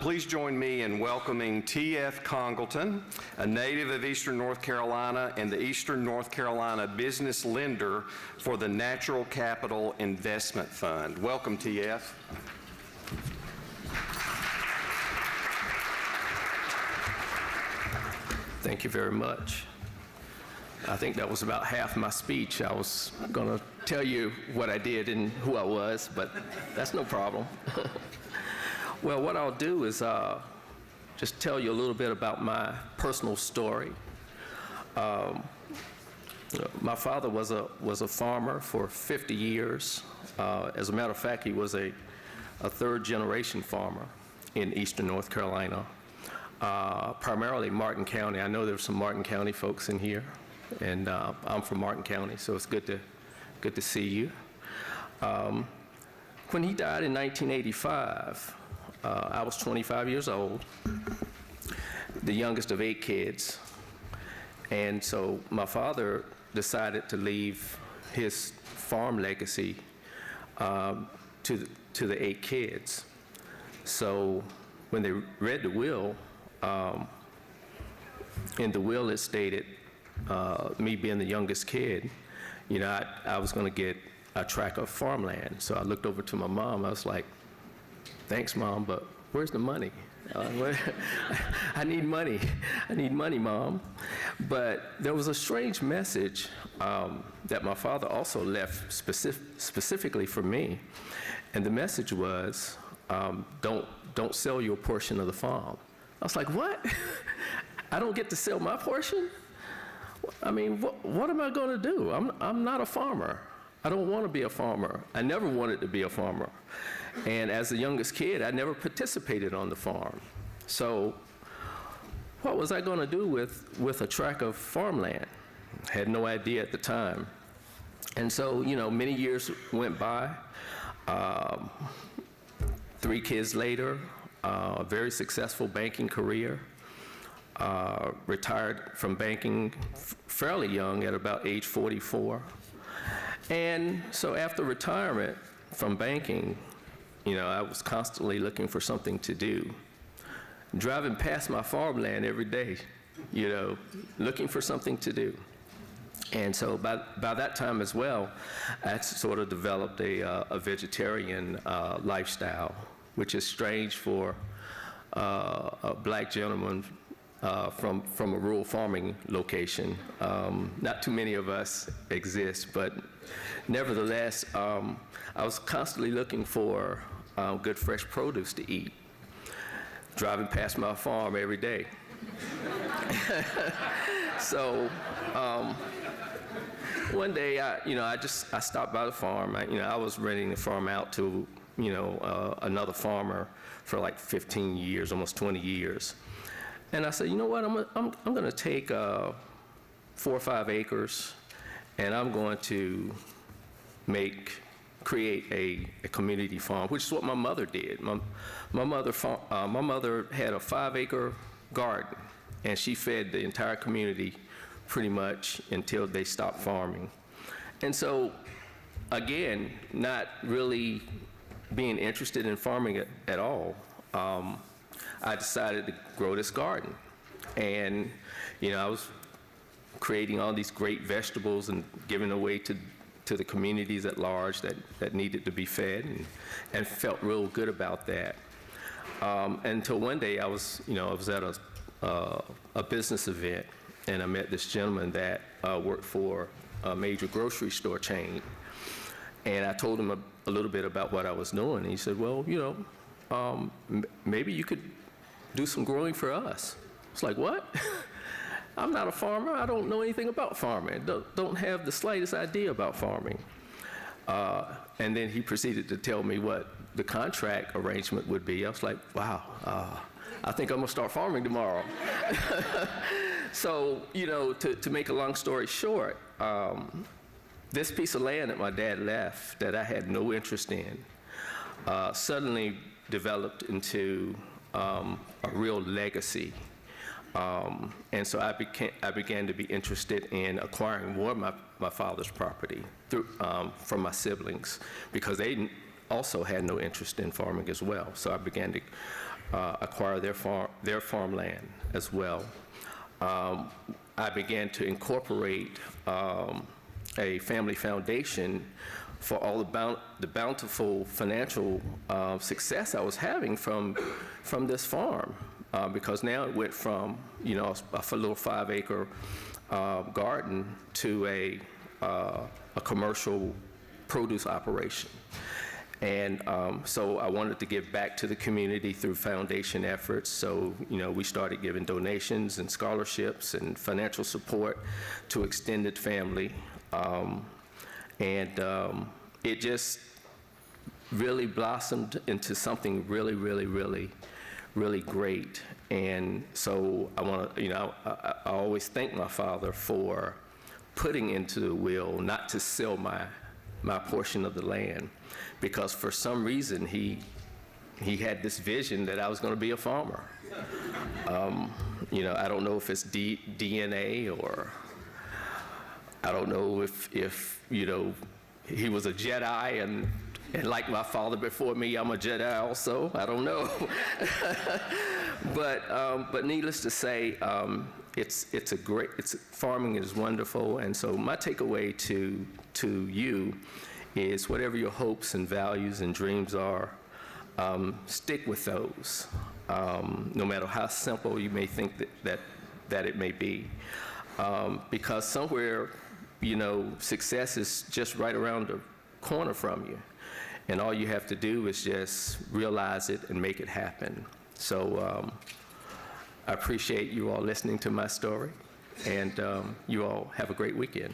Please join me in welcoming T.F. Congleton, a native of Eastern North Carolina and the Eastern North Carolina business lender for the Natural Capital Investment Fund. Welcome, T.F. Thank you very much. I think that was about half my speech. I was going to tell you what I did and who I was, but that's no problem. Well, what I'll do is just tell you a little bit about my personal story. My father was a farmer for 50 years. As a matter of fact, he was a third-generation farmer in Eastern North Carolina, primarily Martin County. I know there's some Martin County folks in here, and I'm from Martin County, so it's good to see you. When he died in 1985, I was 25 years old, the youngest of 8 kids. And so my father decided to leave his farm legacy to the 8 kids. So when they read the will, in the will it stated, me being the youngest kid, you know, I was going to get a tract of farmland. So I looked over to my mom. I was like, "Thanks, Mom, but where's the money? I need money. I need money, Mom." But there was a strange message that my father also left specifically for me. And the message was, don't sell your portion of the farm. I was like, what? I don't get to sell my portion? I mean, what am I going to do? I'm not a farmer. I don't want to be a farmer. I never wanted to be a farmer. And as the youngest kid, I never participated on the farm. So what was I going to do with a tract of farmland? Had no idea at the time. And so, you know, many years went by. 3 kids later, a very successful banking career. Retired from banking fairly young at about age 44. And so after retirement from banking, you know, I was constantly looking for something to do. Driving past my farmland every day, you know, looking for something to do. And so by that time as well, I sort of developed a vegetarian lifestyle, which is strange for a black gentleman from a rural farming location. Not too many of us exist, but nevertheless, I was constantly looking for good fresh produce to eat, driving past my farm every day. So one day, I stopped by the farm. I was renting the farm out to, another farmer for like 15 years, almost 20 years. And I said, you know what, I'm going to take 4 or 5 acres, and I'm going to create a community farm, which is what my mother did. My mother had a 5-acre garden, and she fed the entire community pretty much until they stopped farming. And so, again, not really being interested in farming at all, I decided to grow this garden. And, I was creating all these great vegetables and giving away to the communities at large that needed to be fed, and felt real good about that. Until one day I was at a business event, and I met this gentleman that worked for a major grocery store chain. And I told him a little bit about what I was doing. And he said, well, maybe you could do some growing for us. It's like, what? I'm not a farmer. I don't know anything about farming. Don't have the slightest idea about farming. And then he proceeded to tell me what the contract arrangement would be. I was like, wow, I think I'm gonna start farming tomorrow. So, to make a long story short, this piece of land that my dad left that I had no interest in suddenly developed into a real legacy. And so I began to be interested in acquiring more of my father's property from my siblings, because they also had no interest in farming as well. So I began to acquire their farmland as well. I began to incorporate a family foundation for all the bountiful financial success I was having from this farm, because now it went from, you know, a little 5-acre garden to a commercial produce operation. And so I wanted to give back to the community through foundation efforts. So, you know, we started giving donations and scholarships and financial support to extended family. It just really blossomed into something really, really, really, really great. And so I want to, you know, I always thank my father for putting into the will not to sell my portion of the land, because for some reason he had this vision that I was going to be a farmer. You know, I don't know if it's DNA, or I don't know if you know, he was a Jedi and like my father before me, I'm a Jedi also. I don't know. But needless to say, farming is wonderful. And so my takeaway to you is, whatever your hopes and values and dreams are, stick with those, no matter how simple you may think that it may be. Because somewhere, you know, success is just right around the corner from you. And all you have to do is just realize it and make it happen. So I appreciate you all listening to my story, and you all have a great weekend.